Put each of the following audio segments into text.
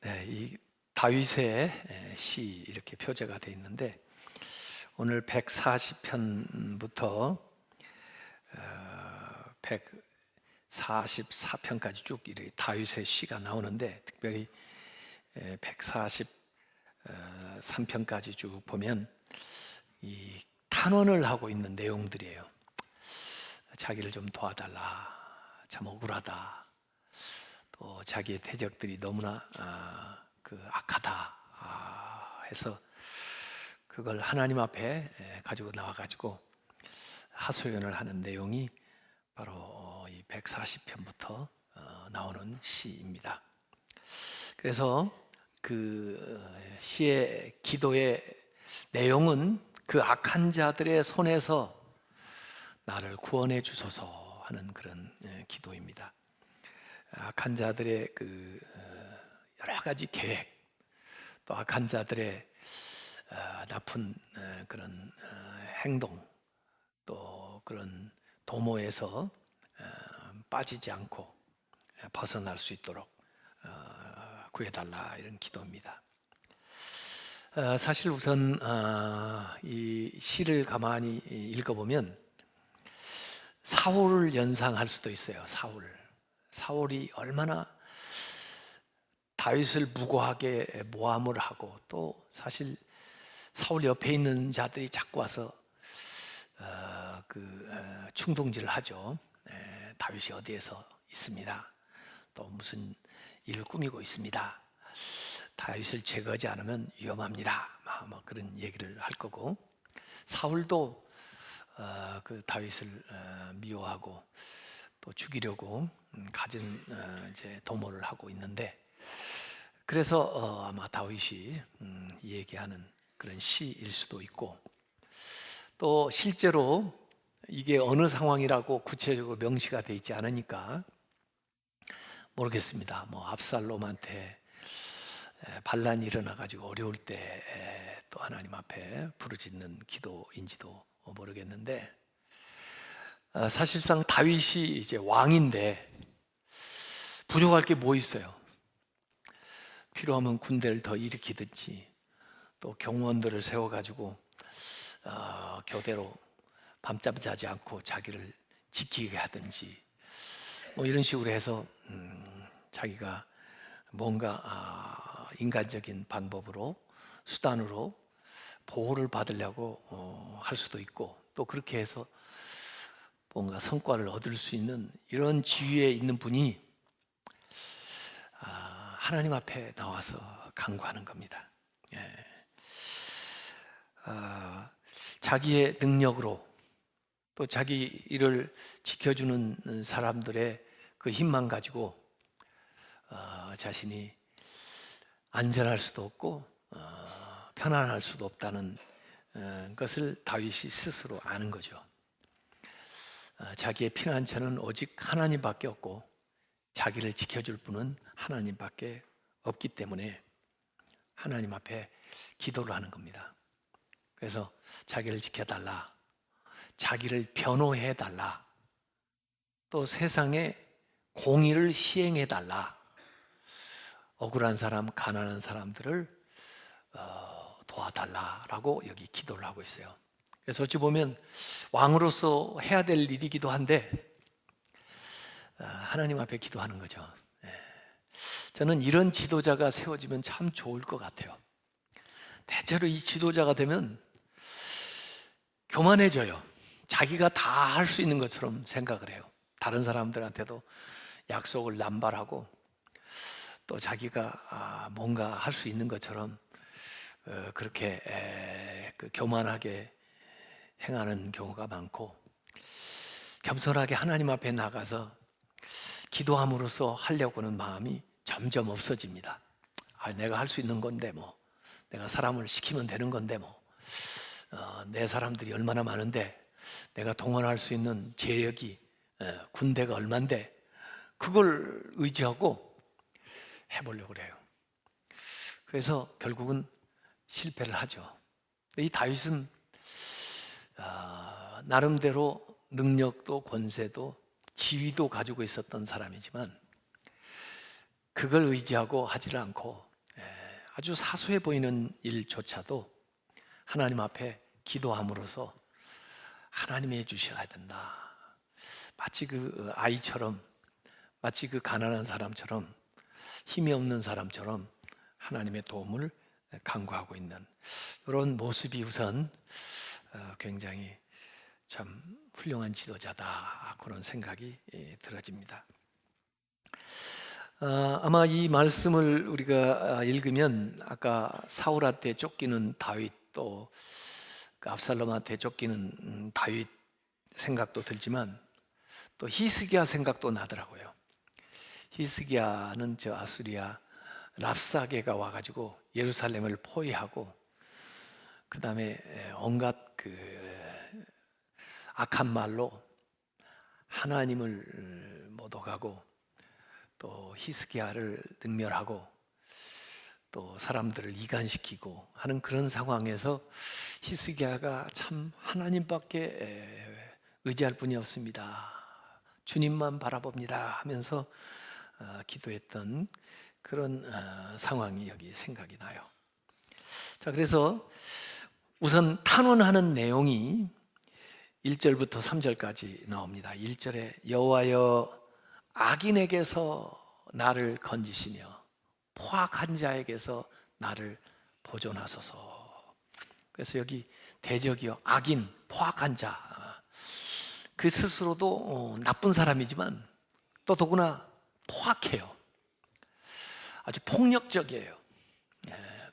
네, 이 다윗의 시 이렇게 표제가 되어 있는데 오늘 140편부터 144편까지 쭉 이렇게 다윗의 시가 나오는데 특별히 143편까지 쭉 보면 이 탄원을 하고 있는 내용들이에요. 자기를 좀 도와달라, 참 억울하다, 또 자기의 대적들이 너무나 악하다 해서 그걸 하나님 앞에 가지고 나와가지고 하소연을 하는 내용이 바로 이 140편부터 나오는 시입니다. 그래서 그 시의 기도의 내용은 그 악한 자들의 손에서 나를 구원해 주소서 하는 그런 기도입니다. 악한 자들의 그 여러 가지 계획, 또 악한 자들의 나쁜 그런 행동, 또 그런 도모에서 빠지지 않고 벗어날 수 있도록 구해달라, 이런 기도입니다. 사실 우선 이 시를 가만히 읽어보면 사울을 연상할 수도 있어요. 사울이 얼마나 다윗을 무고하게 모함을 하고, 또 사실 사울 옆에 있는 자들이 자꾸 와서 충동질을 하죠. 다윗이 어디에서 있습니다, 또 무슨 일을 꾸미고 있습니다, 다윗을 제거하지 않으면 위험합니다, 막 그런 얘기를 할 거고, 사울도 그 다윗을 미워하고 또 죽이려고 갖은 이제 도모를 하고 있는데, 그래서 아마 다윗이 얘기하는 그런 시일 수도 있고, 또 실제로 이게 어느 상황이라고 구체적으로 명시가 되어 있지 않으니까 모르겠습니다. 뭐 압살롬한테 반란이 일어나가지고 어려울 때 또 하나님 앞에 부르짖는 기도인지도 모르겠는데, 사실상 다윗이 이제 왕인데 부족할 게 뭐 있어요? 필요하면 군대를 더 일으키든지, 또 경호원들을 세워가지고 교대로 밤잠 자지 않고 자기를 지키게 하든지, 뭐 이런 식으로 해서 자기가 뭔가 인간적인 방법으로, 수단으로 보호를 받으려고 할 수도 있고, 또 그렇게 해서 뭔가 성과를 얻을 수 있는 이런 지위에 있는 분이 하나님 앞에 나와서 간구하는 겁니다. 자기의 능력으로, 또 자기 일을 지켜주는 사람들의 그 힘만 가지고 자신이 안전할 수도 없고 편안할 수도 없다는 것을 다윗이 스스로 아는 거죠. 자기의 피난처는 오직 하나님밖에 없고 자기를 지켜줄 분은 하나님밖에 없기 때문에 하나님 앞에 기도를 하는 겁니다. 그래서 자기를 지켜달라, 자기를 변호해달라, 또 세상에 공의를 시행해달라, 억울한 사람, 가난한 사람들을 도와달라라고 여기 기도를 하고 있어요. 그래서 어찌 보면 왕으로서 해야 될 일이기도 한데 하나님 앞에 기도하는 거죠. 저는 이런 지도자가 세워지면 참 좋을 것 같아요. 대체로 이 지도자가 되면 교만해져요. 자기가 다 할 수 있는 것처럼 생각을 해요. 다른 사람들한테도 약속을 남발하고, 또 자기가 뭔가 할 수 있는 것처럼 그렇게 교만하게 행하는 경우가 많고, 겸손하게 하나님 앞에 나가서 기도함으로써 하려고 하는 마음이 점점 없어집니다. 내가 할 수 있는 건데, 뭐 내가 사람을 시키면 되는 건데, 뭐 내 사람들이 얼마나 많은데, 내가 동원할 수 있는 재력이 군대가 얼만데, 그걸 의지하고 해보려고 그래요. 그래서 결국은 실패를 하죠. 이 다윗은 나름대로 능력도 권세도 지위도 가지고 있었던 사람이지만 그걸 의지하고 하지를 않고 아주 사소해 보이는 일조차도 하나님 앞에 기도함으로써 하나님이 해주셔야 된다. 마치 그 아이처럼, 마치 그 가난한 사람처럼, 힘이 없는 사람처럼 하나님의 도움을 간구하고 있는 그런 모습이 우선 굉장히 참 훌륭한 지도자다, 그런 생각이 들어집니다. 아마 이 말씀을 우리가 읽으면 아까 사울한테 쫓기는 다윗, 또 압살롬한테 쫓기는 다윗 생각도 들지만 또 히스기야 생각도 나더라고요. 히스기야는 저 아수리아 랍사게가 와가지고 예루살렘을 포위하고 그 다음에 온갖 그 악한 말로 하나님을 모독하고 또 히스기야를 능멸하고 또 사람들을 이간시키고 하는 그런 상황에서 히스기야가 참 하나님밖에 의지할 분이 없습니다, 주님만 바라봅니다 하면서 기도했던 그런 상황이 여기 생각이 나요. 자, 그래서 우선 탄원하는 내용이 1절부터 3절까지 나옵니다. 1절에 여호와여 악인에게서 나를 건지시며 포악한 자에게서 나를 보존하소서. 그래서 여기 대적이요, 악인, 포악한 자, 그 스스로도 나쁜 사람이지만 또 더구나 포악해요. 아주 폭력적이에요.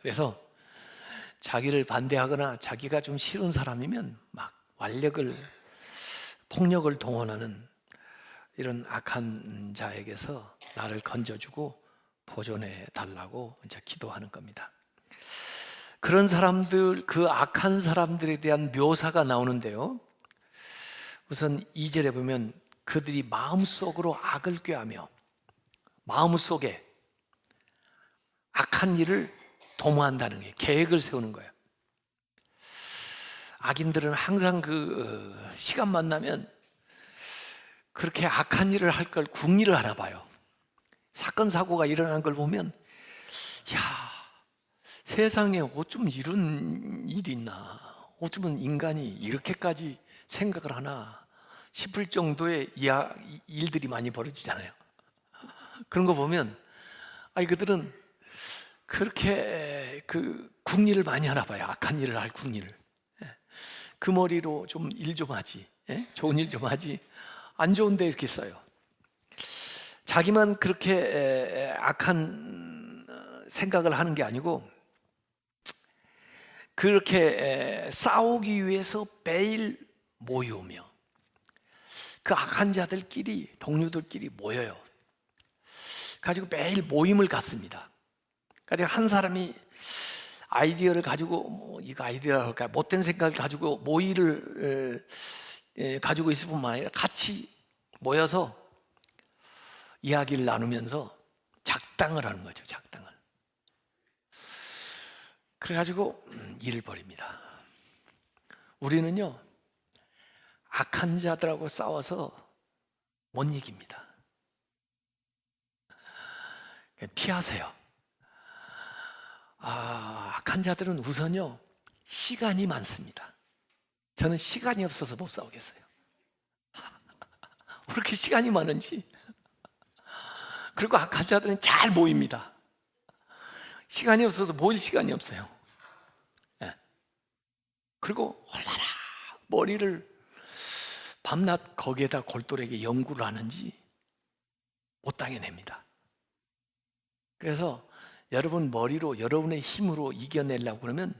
그래서 자기를 반대하거나 자기가 좀 싫은 사람이면 막 완력을, 폭력을 동원하는 이런 악한 자에게서 나를 건져주고 보존해 달라고 이제 기도하는 겁니다. 그런 사람들, 그 악한 사람들에 대한 묘사가 나오는데요, 우선 2절에 보면 그들이 마음속으로 악을 꾀하며 마음속에 악한 일을 도모한다는 게, 계획을 세우는 거예요. 악인들은 항상 그 시간만 나면 그렇게 악한 일을 할 걸 궁리를 하나 봐요. 사건 사고가 일어난 걸 보면 야, 세상에 어쩜 이런 일이 있나, 어쩌면 인간이 이렇게까지 생각을 하나 싶을 정도의 일들이 많이 벌어지잖아요. 그런 거 보면 그들은 그렇게 그 궁리를 많이 하나 봐요. 악한 일을 할 궁리를. 그 머리로 좀 일 좀 하지, 좋은 일 좀 하지, 안 좋은데 이렇게 써요. 자기만 그렇게 악한 생각을 하는 게 아니고 그렇게 싸우기 위해서 매일 모이오며 그 악한 자들끼리, 동료들끼리 모여요. 가지고 매일 모임을 갖습니다. 가지고 한 사람이 아이디어를 가지고 이거 아이디어라 할까, 못된 생각을 가지고 모의를 가지고 있을 뿐만 아니라 같이 모여서 이야기를 나누면서 작당을 하는 거죠. 작당을. 그래가지고 일을 벌입니다. 우리는요, 악한 자들하고 싸워서 못 이깁니다. 피하세요. 악한 자들은 우선요, 시간이 많습니다. 저는 시간이 없어서 못 싸우겠어요. 왜 이렇게 시간이 많은지. 그리고 악한 자들은 잘 모입니다. 시간이 없어서 모일 시간이 없어요. 그리고 얼마나 머리를 밤낮 거기에다 골똘하게 연구를 하는지 못 당해냅니다. 그래서 여러분 머리로, 여러분의 힘으로 이겨내려고 그러면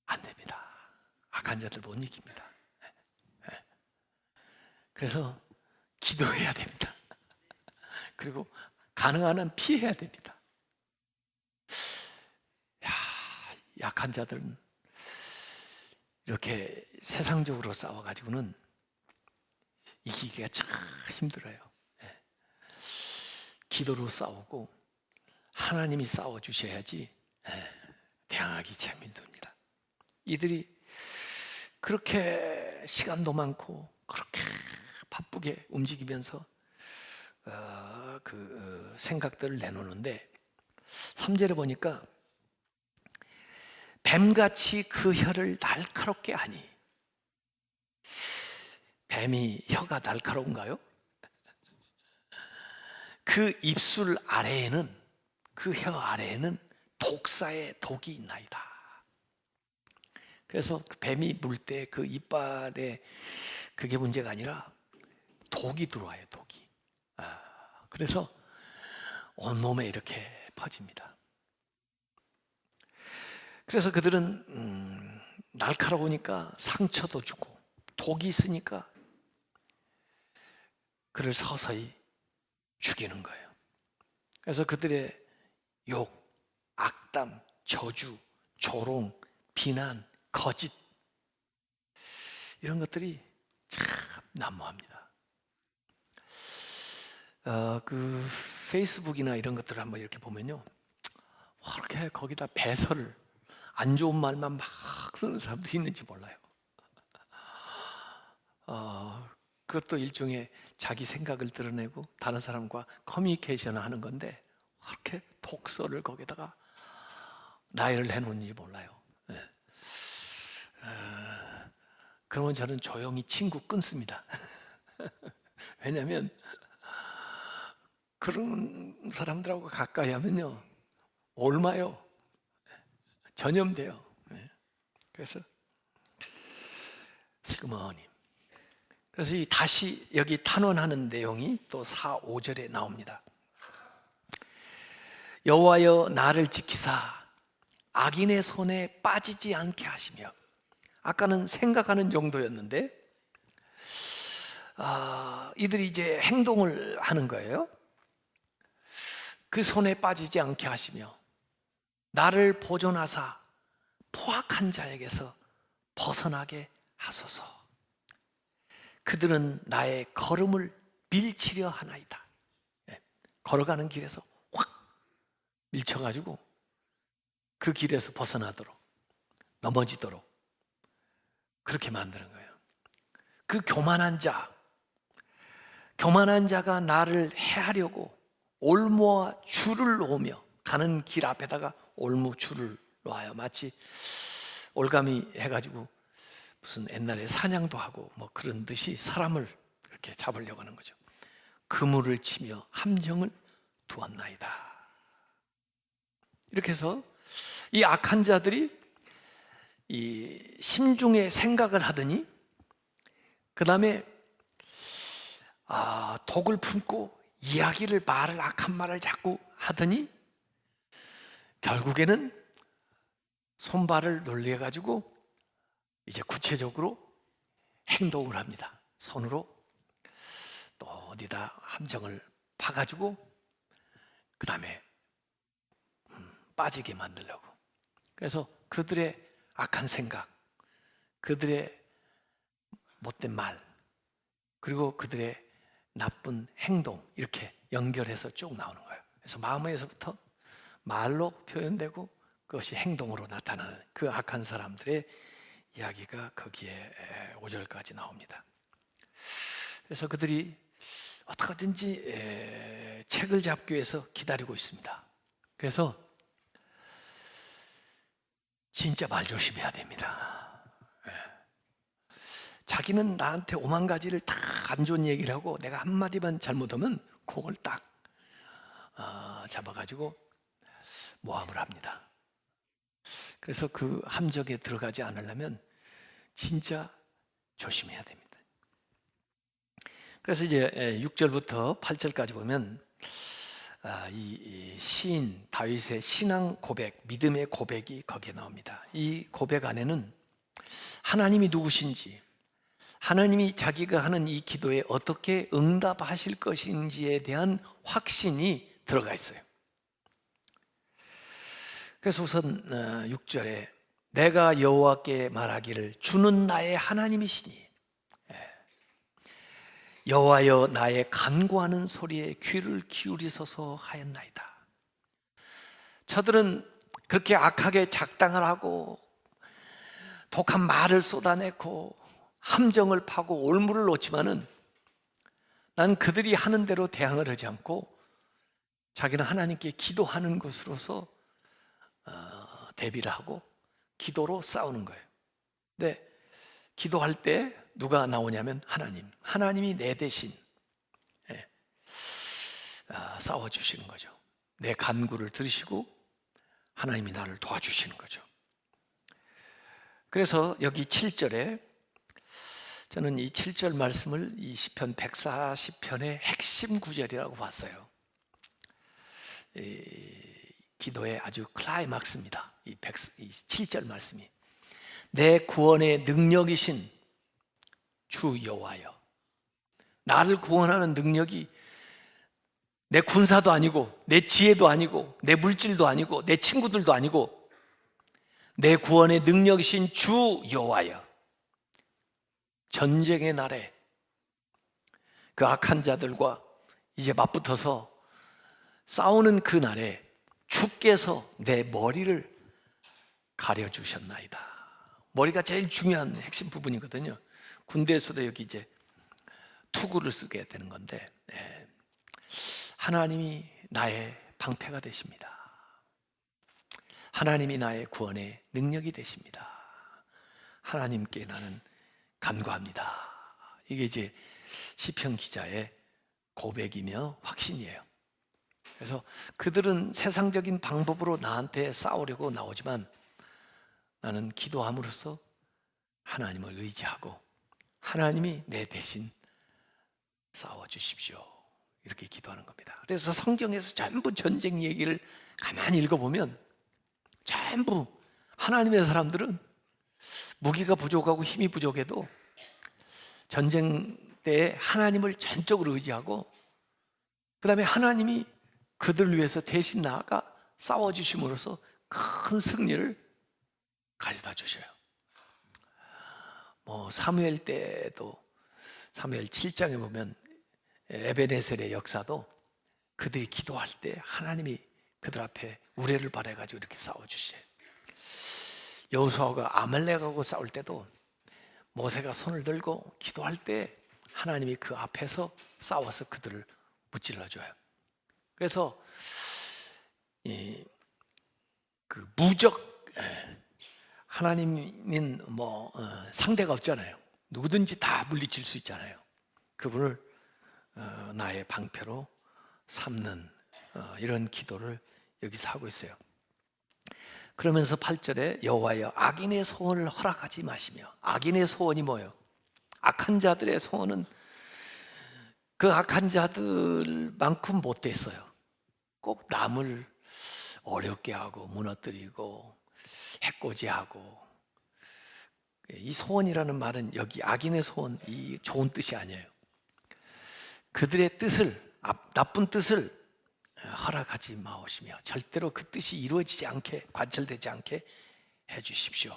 안 됩니다. 악한 자들 못 이깁니다. 그래서 기도해야 됩니다. 그리고 가능한 한 피해야 됩니다. 약한 자들은 이렇게 세상적으로 싸워가지고는 이기기가 참 힘들어요. 기도로 싸우고 하나님이 싸워주셔야지 대항하기 참 힘듭니다. 이들이 그렇게 시간도 많고 그렇게 바쁘게 움직이면서 그 생각들을 내놓는데 3절에 보니까 뱀같이 그 혀를 날카롭게 하니. 뱀이 혀가 날카로운가요? 그 입술 아래에는, 그 혀 아래에는 독사의 독이 있나이다. 그래서 그 뱀이 물 때 그 이빨에 그게 문제가 아니라 독이 들어와요, 독이. 그래서 온몸에 이렇게 퍼집니다. 그래서 그들은 날카로우니까 상처도 주고 독이 있으니까 그를 서서히 죽이는 거예요. 그래서 그들의 욕, 악담, 저주, 조롱, 비난, 거짓, 이런 것들이 참 난무합니다. 그 페이스북이나 이런 것들을 한번 이렇게 보면요, 그렇게 거기다 배설을, 안 좋은 말만 막 쓰는 사람도 있는지 몰라요. 그것도 일종의 자기 생각을 드러내고 다른 사람과 커뮤니케이션을 하는 건데, 그렇게 독서를 거기다가 나열을 해놓는지 몰라요. 그러면 저는 조용히 친구 끊습니다. 왜냐하면 그런 사람들하고 가까이 하면요, 옮아요. 전염돼요. 그래서 슬그머니. 그래서 다시 여기 탄원하는 내용이 또 4, 5절에 나옵니다. 여호와여 나를 지키사 악인의 손에 빠지지 않게 하시며. 아까는 생각하는 정도였는데 이들이 이제 행동을 하는 거예요. 그 손에 빠지지 않게 하시며 나를 보존하사 포악한 자에게서 벗어나게 하소서. 그들은 나의 걸음을 밀치려 하나이다. 걸어가는 길에서 확 밀쳐가지고 그 길에서 벗어나도록, 넘어지도록 그렇게 만드는 거예요. 그 교만한 자가 나를 해하려고 올무와 줄을 놓으며, 가는 길 앞에다가 올무 줄을 놓아요. 마치 올가미 해가지고 무슨 옛날에 사냥도 하고 뭐 그런 듯이 사람을 이렇게 잡으려고 하는 거죠. 그물을 치며 함정을 두었나이다. 이렇게 해서 이 악한 자들이 이 심중에 생각을 하더니, 그 다음에 독을 품고 말을, 악한 말을 자꾸 하더니 결국에는 손발을 놀려가지고 이제 구체적으로 행동을 합니다. 손으로 또 어디다 함정을 파가지고 그 다음에 빠지게 만들려고. 그래서 그들의 악한 생각, 그들의 못된 말, 그리고 그들의 나쁜 행동, 이렇게 연결해서 쭉 나오는 거예요. 그래서 마음에서부터 말로 표현되고 그것이 행동으로 나타나는 그 악한 사람들의 이야기가 거기에 5절까지 나옵니다. 그래서 그들이 어떻게든지 책을 잡기 위해서 기다리고 있습니다. 그래서 진짜 말 조심해야 됩니다. 자기는 나한테 오만 가지를 다 안 좋은 얘기를 하고 내가 한마디만 잘못하면 그걸 딱 잡아가지고 모함을 합니다. 그래서 그 함정에 들어가지 않으려면 진짜 조심해야 됩니다. 그래서 이제 6절부터 8절까지 보면 이 시인 다윗의 신앙 고백, 믿음의 고백이 거기에 나옵니다. 이 고백 안에는 하나님이 누구신지, 하나님이 자기가 하는 이 기도에 어떻게 응답하실 것인지에 대한 확신이 들어가 있어요. 그래서 우선 6절에 내가 여호와께 말하기를 주는 나의 하나님이시니, 여호와여 나의 간구하는 소리에 귀를 기울이소서 하였나이다. 저들은 그렇게 악하게 작당을 하고 독한 말을 쏟아내고 함정을 파고 올무를 놓지만은 난 그들이 하는 대로 대항을 하지 않고 자기는 하나님께 기도하는 것으로서 대비를 하고 기도로 싸우는 거예요. 근데 기도할 때 누가 나오냐면 하나님이 내 대신 싸워주시는 거죠. 내 간구를 들으시고 하나님이 나를 도와주시는 거죠. 그래서 여기 7절에 저는 이 7절 말씀을 이 시편 140편의 핵심 구절이라고 봤어요. 이 기도의 아주 클라이막스입니다. 이 7절 말씀이 내 구원의 능력이신 주 여호와여. 나를 구원하는 능력이 내 군사도 아니고 내 지혜도 아니고 내 물질도 아니고 내 친구들도 아니고 내 구원의 능력이신 주 여호와여. 전쟁의 날에 그 악한 자들과 이제 맞붙어서 싸우는 그 날에 주께서 내 머리를 가려주셨나이다. 머리가 제일 중요한 핵심 부분이거든요. 군대에서도 여기 이제 투구를 쓰게 되는 건데, 하나님이 나의 방패가 되십니다. 하나님이 나의 구원의 능력이 되십니다. 하나님께 나는 간구합니다. 이게 이제 시편 기자의 고백이며 확신이에요. 그래서 그들은 세상적인 방법으로 나한테 싸우려고 나오지만 나는 기도함으로써 하나님을 의지하고 하나님이 내 대신 싸워주십시오. 이렇게 기도하는 겁니다. 그래서 성경에서 전부 전쟁 얘기를 가만히 읽어보면 전부 하나님의 사람들은 무기가 부족하고 힘이 부족해도 전쟁 때에 하나님을 전적으로 의지하고 그 다음에 하나님이 그들을 위해서 대신 나아가 싸워주심으로써 큰 승리를 가져다 주셔요. 사무엘 때도 사무엘 7장에 보면 에베네셀의 역사도 그들이 기도할 때 하나님이 그들 앞에 우레를 발해가지고 이렇게 싸워주셔요. 여호수아가 아말렉하고 싸울 때도 모세가 손을 들고 기도할 때 하나님이 그 앞에서 싸워서 그들을 무찔러줘요. 그래서 그 무적 하나님은 상대가 없잖아요. 누구든지 다 물리칠 수 있잖아요. 그분을 나의 방패로 삼는 이런 기도를 여기서 하고 있어요. 그러면서 8절에 여호와여 악인의 소원을 허락하지 마시며. 악인의 소원이 뭐예요? 악한 자들의 소원은 그 악한 자들만큼 못됐어요. 꼭 남을 어렵게 하고 무너뜨리고 해코지하고. 이 소원이라는 말은 여기 악인의 소원, 이 좋은 뜻이 아니에요. 그들의 뜻을, 나쁜 뜻을 허락하지 마시며 절대로 그 뜻이 이루어지지 않게, 관철되지 않게 해주십시오.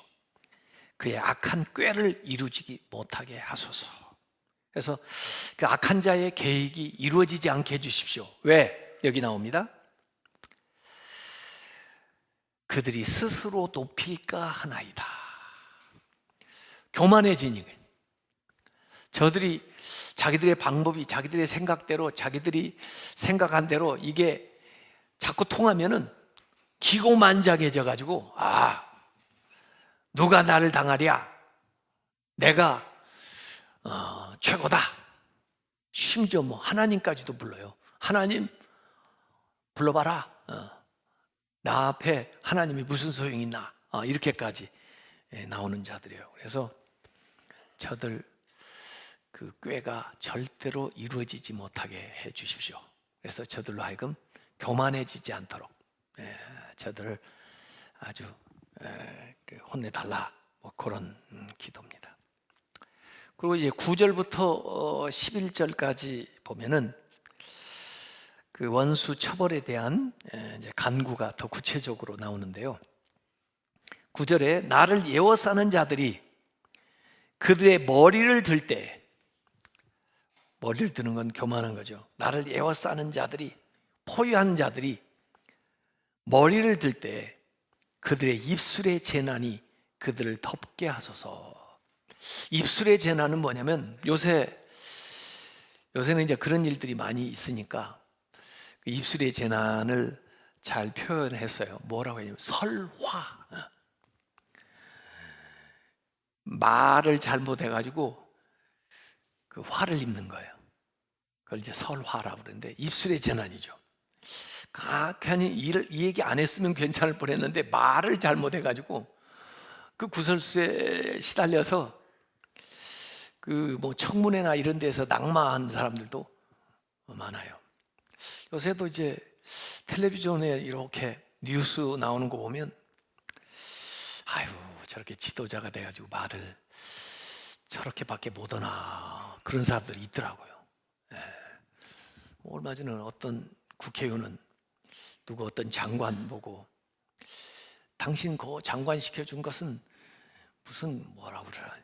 그의 악한 꾀를 이루지 못하게 하소서. 그래서 그 악한 자의 계획이 이루어지지 않게 해주십시오. 왜? 여기 나옵니다. 그들이 스스로 높일까 하나이다. 교만해지니 저들이 자기들의 방법이 자기들의 생각대로, 자기들이 생각한 대로 이게 자꾸 통하면은 기고만장해져 가지고 누가 나를 당하랴, 내가 최고다. 심지어 하나님까지도 불러요. 하나님 불러봐라. 나 앞에 하나님이 무슨 소용이 있나, 이렇게까지 나오는 자들이에요. 그래서 저들 그 꾀가 절대로 이루어지지 못하게 해 주십시오. 그래서 저들로 하여금 교만해지지 않도록 저들을 아주 혼내달라, 그런 기도입니다. 그리고 이제 9절부터 11절까지 보면은 그 원수 처벌에 대한 이제 간구가 더 구체적으로 나오는데요. 9절에 나를 에워싸는 자들이 그들의 머리를 들 때, 머리를 드는 건 교만한 거죠. 나를 에워싸는 자들이, 포위한 자들이 머리를 들 때 그들의 입술의 재난이 그들을 덮게 하소서. 입술의 재난은 뭐냐면 요새는 이제 그런 일들이 많이 있으니까 입술의 재난을 잘 표현했어요. 뭐라고 하냐면 설화. 말을 잘못해가지고 그 화를 입는 거예요. 그걸 이제 설화라고 그러는데 입술의 재난이죠. 괜히 이 얘기 안 했으면 괜찮을 뻔했는데 말을 잘못해가지고 그 구설수에 시달려서 그 뭐 청문회나 이런 데서 낙마한 사람들도 많아요. 요새도 이제 텔레비전에 이렇게 뉴스 나오는 거 보면 아유 저렇게 지도자가 돼가지고 말을 저렇게밖에 못하나 그런 사람들이 있더라고요. 얼마 전에 어떤 국회의원은 누구 어떤 장관 보고 당신 그 장관 시켜준 것은 무슨 뭐라고 그러나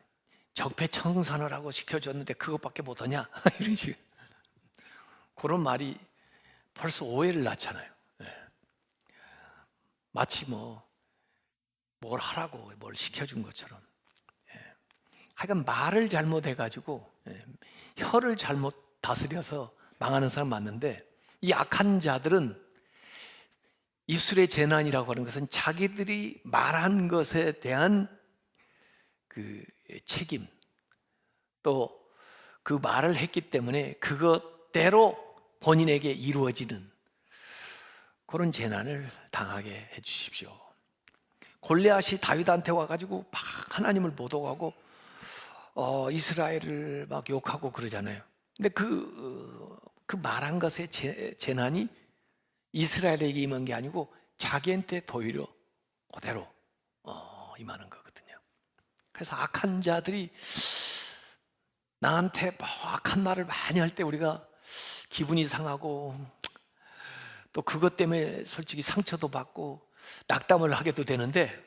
적폐청산을 하고 시켜줬는데 그것밖에 못하냐 이런 식 그런 말이 벌써 오해를 낳잖아요. 마치 뭘 하라고 뭘 시켜준 것처럼. 하여간 말을 잘못해가지고 혀를 잘못 다스려서 망하는 사람 많은데 이 악한 자들은 입술의 재난이라고 하는 것은 자기들이 말한 것에 대한 그 책임 또 그 말을 했기 때문에 그것대로 본인에게 이루어지는 그런 재난을 당하게 해주십시오. 골리앗이 다윗한테 와가지고 막 하나님을 모독하고 이스라엘을 막 욕하고 그러잖아요. 근데 그 말한 것의 재난이 이스라엘에게 임한 게 아니고 자기한테 오히려 그대로 임하는 거거든요. 그래서 악한 자들이 나한테 뭐 악한 말을 많이 할 때 우리가 기분이 상하고 또 그것 때문에 솔직히 상처도 받고 낙담을 하게도 되는데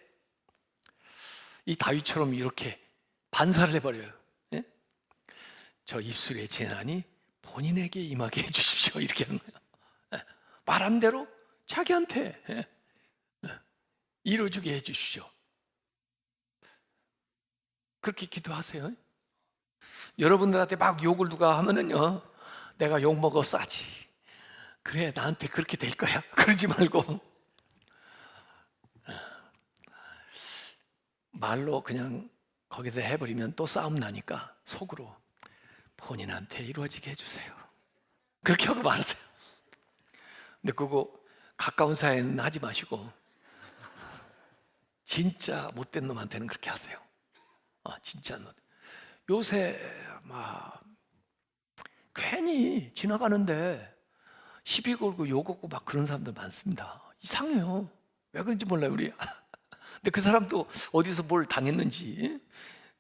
이 다윗처럼 이렇게 반사를 해버려요. 예? 저 입술의 재난이 본인에게 임하게 해주십시오 이렇게 하는 거예요. 말한 대로 자기한테 이루어주게 해주십시오. 그렇게 기도하세요. 여러분들한테 막 욕을 누가 하면은요 내가 욕 먹어 싸지 그래 나한테 그렇게 될 거야 그러지 말고 말로 그냥 거기서 해버리면 또 싸움 나니까 속으로 본인한테 이루어지게 해주세요 그렇게 하고 말하세요. 근데 그거 가까운 사이에는 하지 마시고 진짜 못된 놈한테는 그렇게 하세요. 진짜 요새 막 괜히 지나가는데 시비 걸고 욕 먹고 막 그런 사람들 많습니다. 이상해요. 왜 그런지 몰라요 우리. 근데 그 사람도 어디서 뭘 당했는지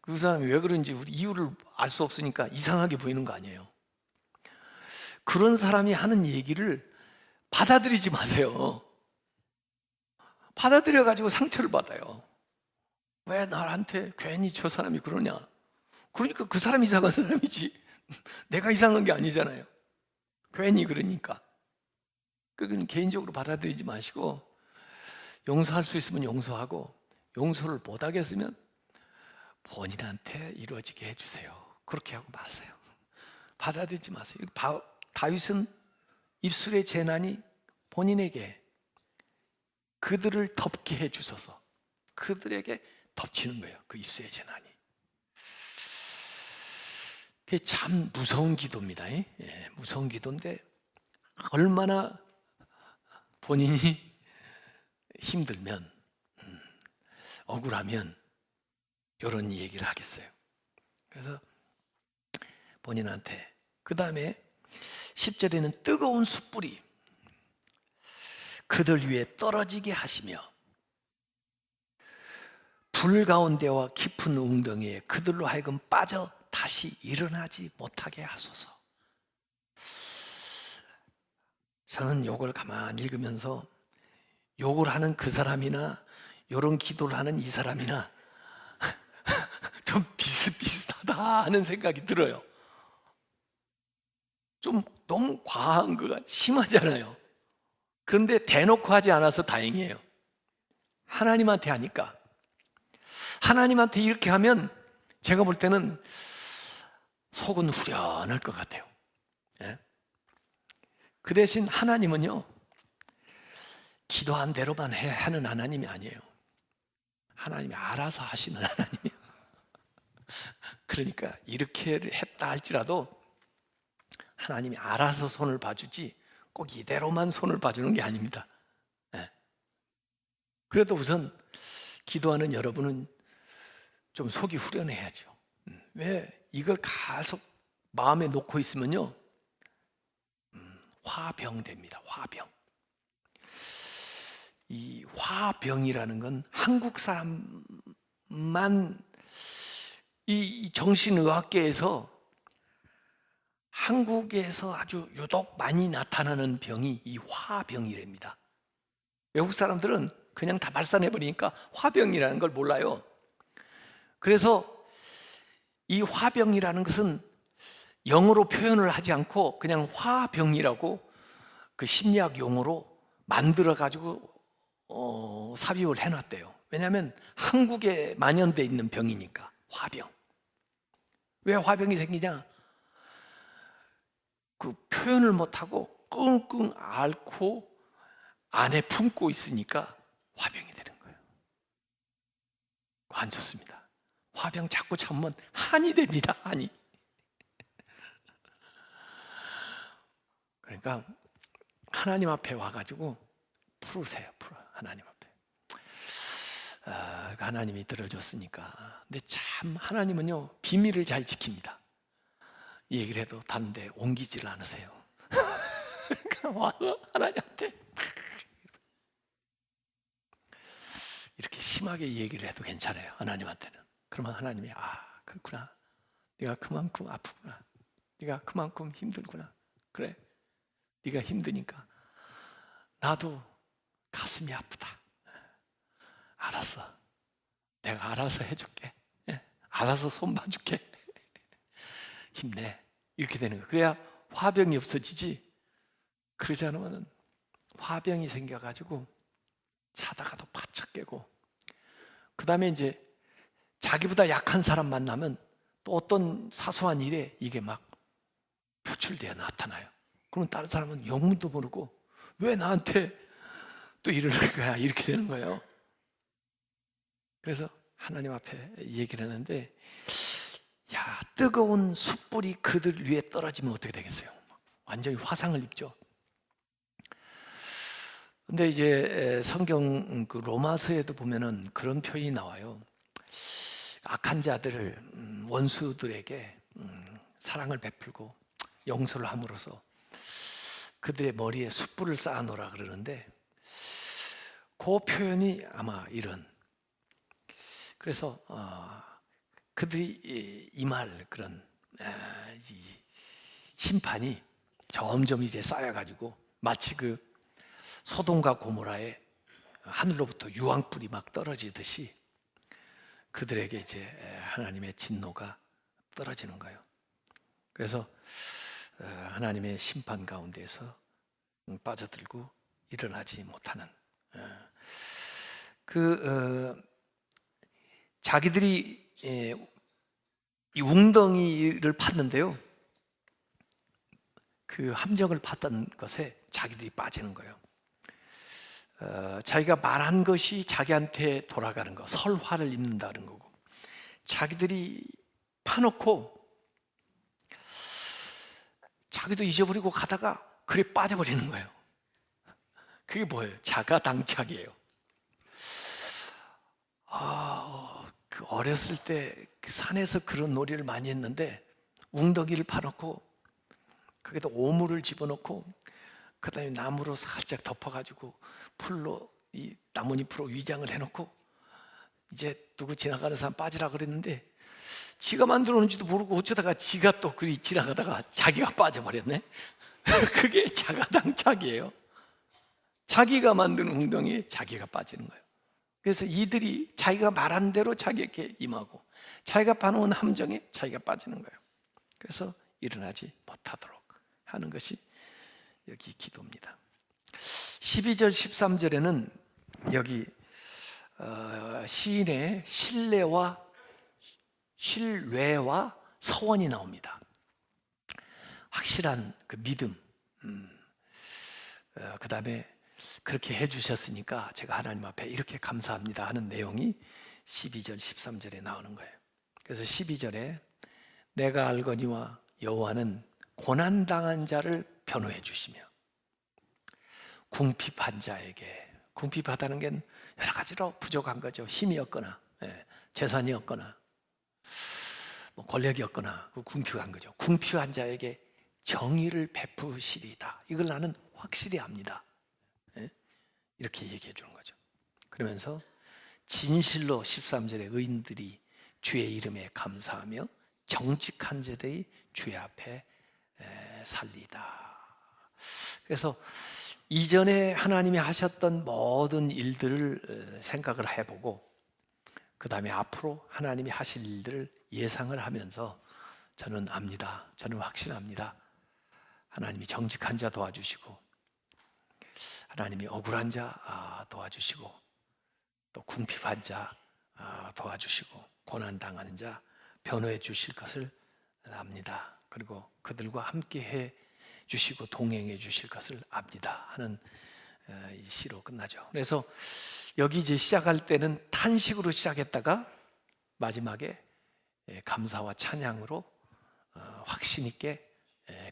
그 사람이 왜 그런지 우리 이유를 알 수 없으니까 이상하게 보이는 거 아니에요. 그런 사람이 하는 얘기를 받아들이지 마세요. 받아들여가지고 상처를 받아요. 왜 나한테 괜히 저 사람이 그러냐. 그러니까 그 사람이 이상한 사람이지 내가 이상한 게 아니잖아요. 괜히 그러니까 그건 개인적으로 받아들이지 마시고 용서할 수 있으면 용서하고 용서를 못하겠으면 본인한테 이루어지게 해주세요. 그렇게 하고 마세요. 받아들이지 마세요. 다윗은 입술의 재난이 본인에게 그들을 덮게 해주셔서 그들에게 덮치는 거예요. 그 입술의 재난이. 그게 참 무서운 기도입니다. 무서운 기도인데 얼마나 본인이 힘들면 억울하면 이런 얘기를 하겠어요. 그래서 본인한테 그 다음에 10절에는 뜨거운 숯불이 그들 위에 떨어지게 하시며 불 가운데와 깊은 웅덩이에 그들로 하여금 빠져 다시 일어나지 못하게 하소서. 저는 이걸 가만히 읽으면서 욕을 하는 그 사람이나 이런 기도를 하는 이 사람이나 좀 비슷비슷하다 하는 생각이 들어요. 좀 너무 과한 거가 심하잖아요. 그런데 대놓고 하지 않아서 다행이에요. 하나님한테 하니까. 하나님한테 이렇게 하면 제가 볼 때는 속은 후련할 것 같아요. 그 대신 하나님은요 기도한 대로만 하는 하나님이 아니에요. 하나님이 알아서 하시는 하나님이에요. 그러니까 이렇게 했다 할지라도 하나님이 알아서 손을 봐주지 꼭 이대로만 손을 봐주는 게 아닙니다. 예. 그래도 우선 기도하는 여러분은 좀 속이 후련해야죠. 왜 이걸 계속 마음에 놓고 있으면요, 화병됩니다. 화병. 이 화병이라는 건 한국 사람만, 이 정신의학계에서 한국에서 아주 유독 많이 나타나는 병이 이 화병이랍니다. 외국 사람들은 그냥 다 발산해버리니까 화병이라는 걸 몰라요. 그래서 이 화병이라는 것은 영어로 표현을 하지 않고 그냥 화병이라고 그 심리학 용어로 만들어가지고 삽입을 해놨대요. 왜냐하면 한국에 만연돼 있는 병이니까. 화병. 왜 화병이 생기냐? 그 표현을 못하고 끙끙 앓고 안에 품고 있으니까 화병이 되는 거예요. 안 좋습니다. 화병 자꾸 참으면 한이 됩니다. 한이. 그러니까 하나님 앞에 와가지고 풀으세요. 하나님 앞에. 하나님이 들어줬으니까. 근데 참 하나님은요, 비밀을 잘 지킵니다. 이 얘기를 해도 다른데 옮기질 않으세요. 그러니까 와서 하나님한테 이렇게 심하게 얘기를 해도 괜찮아요. 하나님한테는. 그러면 하나님이 그렇구나. 네가 그만큼 아프구나. 네가 그만큼 힘들구나. 그래, 네가 힘드니까 나도 가슴이 아프다. 알았어. 내가 알아서 해줄게. 알아서 손 봐줄게. 힘내. 이렇게 되는 거예요. 그래야 화병이 없어지지. 그러지 않으면 화병이 생겨가지고 자다가도 바짝 깨고, 그 다음에 이제 자기보다 약한 사람 만나면 또 어떤 사소한 일에 이게 막 표출되어 나타나요. 그러면 다른 사람은 영문도 모르고 왜 나한테 또 이러는 거야, 이렇게 되는 거예요. 그래서 하나님 앞에 얘기를 하는데, 야, 뜨거운 숯불이 그들 위에 떨어지면 어떻게 되겠어요? 완전히 화상을 입죠. 근데 이제 성경 그 로마서에도 보면은 그런 표현이 나와요. 악한 자들을, 원수들에게 사랑을 베풀고 용서를 함으로써 그들의 머리에 숯불을 쌓아놓으라 그러는데, 그 표현이 아마 이런, 그래서 그들이 임할 그런 이 심판이 점점 이제 쌓여가지고 마치 그 소돔과 고모라에 하늘로부터 유황불이 막 떨어지듯이 그들에게 이제 하나님의 진노가 떨어지는 거예요. 그래서 하나님의 심판 가운데에서 빠져들고 일어나지 못하는, 자기들이 이 웅덩이를 팠는데요, 그 함정을 팠던 것에 자기들이 빠지는 거예요. 자기가 말한 것이 자기한테 돌아가는 거, 설화를 입는다는 거고, 자기들이 파놓고 자기도 잊어버리고 가다가 그래 빠져버리는 거예요. 그게 뭐예요? 자가당착이에요. 그 어렸을 때 그 산에서 그런 놀이를 많이 했는데, 웅덩이를 파놓고 거기다 오물을 집어넣고 그 다음에 나무로 살짝 덮어가지고 풀로, 이 나뭇잎으로 위장을 해놓고 이제 누구 지나가는 사람 빠지라 그랬는데, 지가 만들어 놓은지도 모르고 어쩌다가 지가 또 그리 지나가다가 자기가 빠져버렸네. 그게 자가당착이에요. 자기가 만든 웅덩이에 자기가 빠지는 거예요. 그래서 이들이 자기가 말한 대로 자기에게 임하고 자기가 파놓은 함정에 자기가 빠지는 거예요. 그래서 일어나지 못하도록 하는 것이 여기 기도입니다. 12절 13절에는 여기 시인의 신뢰와 서원이 나옵니다. 확실한 그 믿음, 그 다음에 그렇게 해주셨으니까 제가 하나님 앞에 이렇게 감사합니다 하는 내용이 12절 13절에 나오는 거예요. 그래서 12절에 내가 알거니와 여호와는 고난당한 자를 변호해 주시며 궁핍한 자에게, 궁핍하다는 게 여러 가지로 부족한 거죠. 힘이 없거나 재산이 없거나 권력이 없거나 궁핍한 거죠. 궁핍한 자에게 정의를 베푸시리다. 이걸 나는 확실히 압니다. 이렇게 얘기해 주는 거죠. 그러면서 진실로 13절에 의인들이 주의 이름에 감사하며 정직한 자들이 주의 앞에 살리다. 그래서 이전에 하나님이 하셨던 모든 일들을 생각을 해보고 그 다음에 앞으로 하나님이 하실 일들을 예상을 하면서 저는 압니다. 저는 확신합니다. 하나님이 정직한 자 도와주시고 하나님이 억울한 자 도와주시고 또 궁핍한 자 도와주시고 고난당하는 자 변호해 주실 것을 압니다. 그리고 그들과 함께 해 주시고 동행해 주실 것을 압니다 하는 이 시로 끝나죠. 그래서 여기 이제 시작할 때는 탄식으로 시작했다가 마지막에 감사와 찬양으로 확신 있게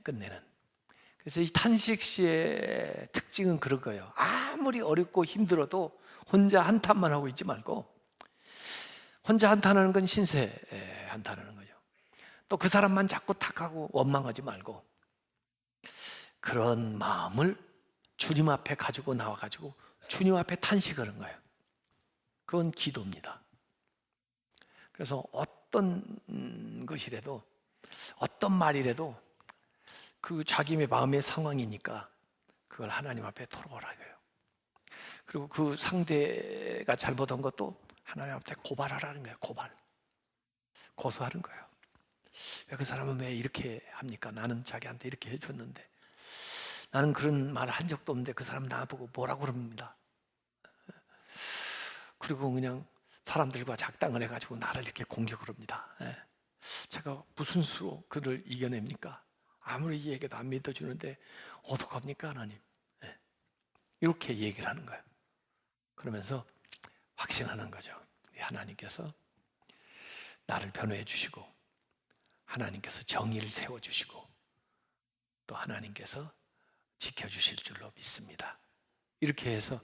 끝내는. 그래서 이 탄식시의 특징은 그런 거예요. 아무리 어렵고 힘들어도 혼자 한탄만 하고 있지 말고, 혼자 한탄하는 건 신세 한탄하는 거죠. 또 그 사람만 자꾸 탓하고 원망하지 말고 그런 마음을 주님 앞에 가지고 나와가지고 주님 앞에 탄식하는 거예요. 그건 기도입니다. 그래서 어떤 것이라도 어떤 말이라도 그 자기 마음의 상황이니까 그걸 하나님 앞에 토로하라고요. 그리고 그 상대가 잘못한 것도 하나님 앞에 고발하라는 거예요. 고소하는 거예요. 왜 그 사람은 왜 이렇게 합니까? 나는 자기한테 이렇게 해줬는데, 나는 그런 말을 한 적도 없는데 그 사람 나보고 뭐라고 그럽니다. 그리고 그냥 사람들과 작당을 해가지고 나를 이렇게 공격을 합니다. 제가 무슨 수로 그를 이겨냅니까? 아무리 얘기해도 안 믿어주는데 어떡합니까 하나님? 이렇게 얘기를 하는 거예요. 그러면서 확신하는 거죠. 하나님께서 나를 변호해 주시고 하나님께서 정의를 세워주시고 또 하나님께서 지켜주실 줄로 믿습니다. 이렇게 해서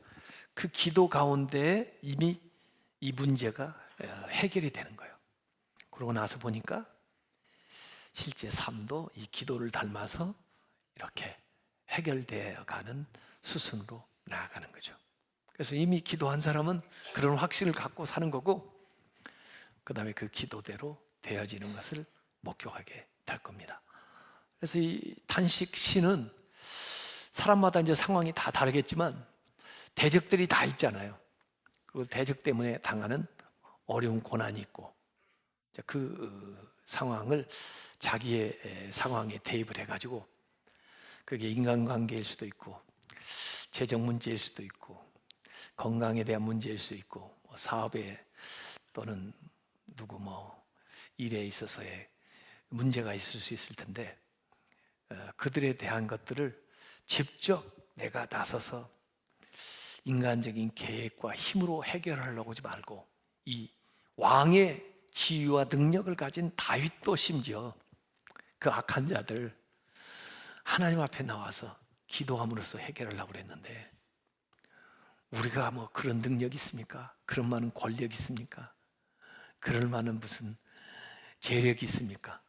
그 기도 가운데 이미 이 문제가 해결이 되는 거예요. 그러고 나서 보니까 실제 삶도 이 기도를 닮아서 이렇게 해결되어 가는 수순으로 나아가는 거죠. 그래서 이미 기도한 사람은 그런 확신을 갖고 사는 거고, 그 다음에 그 기도대로 되어지는 것을 목격하게 될 겁니다. 그래서 이 탄식 시는 사람마다 이제 상황이 다 다르겠지만 대적들이 다 있잖아요. 그리고 대적 때문에 당하는 어려운 고난이 있고, 그 상황을 자기의 상황에 대입을 해가지고 그게 인간관계일 수도 있고 재정 문제일 수도 있고 건강에 대한 문제일 수 있고 사업에 또는 누구 일에 있어서의 문제가 있을 수 있을 텐데, 그들에 대한 것들을 직접 내가 나서서 인간적인 계획과 힘으로 해결하려고 하지 말고 이 왕의 지위와 능력을 가진 다윗도 심지어 그 악한 자들 하나님 앞에 나와서 기도함으로써 해결하려고 그랬는데, 우리가 그런 능력이 있습니까? 그런 많은 권력이 있습니까? 그럴 만한 무슨 재력이 있습니까?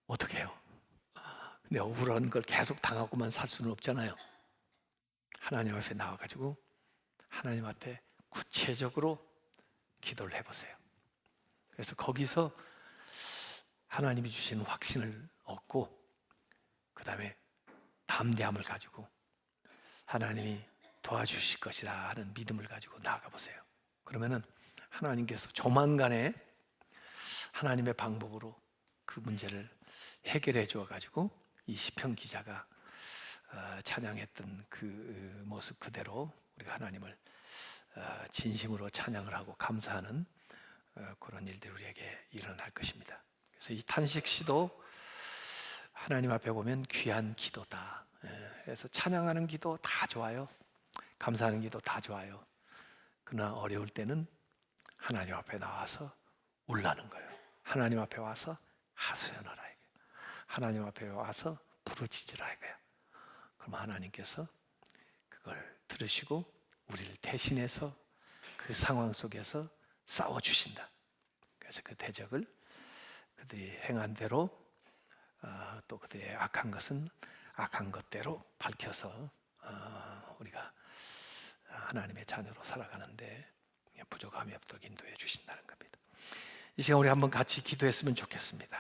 어떻게 해요? 근데 억울한 걸 계속 당하고만 살 수는 없잖아요. 하나님 앞에 나와가지고 하나님 앞에 구체적으로 기도를 해보세요. 그래서 거기서 하나님이 주시는 확신을 얻고 그 다음에 담대함을 가지고 하나님이 도와주실 것이라 하는 믿음을 가지고 나아가 보세요. 그러면은 하나님께서 조만간에 하나님의 방법으로 그 문제를 해결해 주어 가지고 이 시편 기자가 찬양했던 그 모습 그대로 우리가 하나님을 진심으로 찬양을 하고 감사하는 그런 일들이 우리에게 일어날 것입니다. 그래서 이 탄식시도 하나님 앞에 보면 귀한 기도다. 그래서 찬양하는 기도 다 좋아요. 감사하는 기도 다 좋아요. 그러나 어려울 때는 하나님 앞에 나와서 울라는 거예요. 하나님 앞에 와서 하소연하라 이거예요. 하나님 앞에 와서 부르짖으라 이거예요. 그럼 하나님께서 그걸 들으시고 우리를 대신해서 그 상황 속에서 싸워주신다. 그래서 그 대적을 그들이 행한 대로 또 그들의 악한 것은 악한 것대로 밝혀서 우리가 하나님의 자녀로 살아가는데 부족함이 없도록 인도해 주신다는 겁니다. 이 시간 우리 한번 같이 기도했으면 좋겠습니다.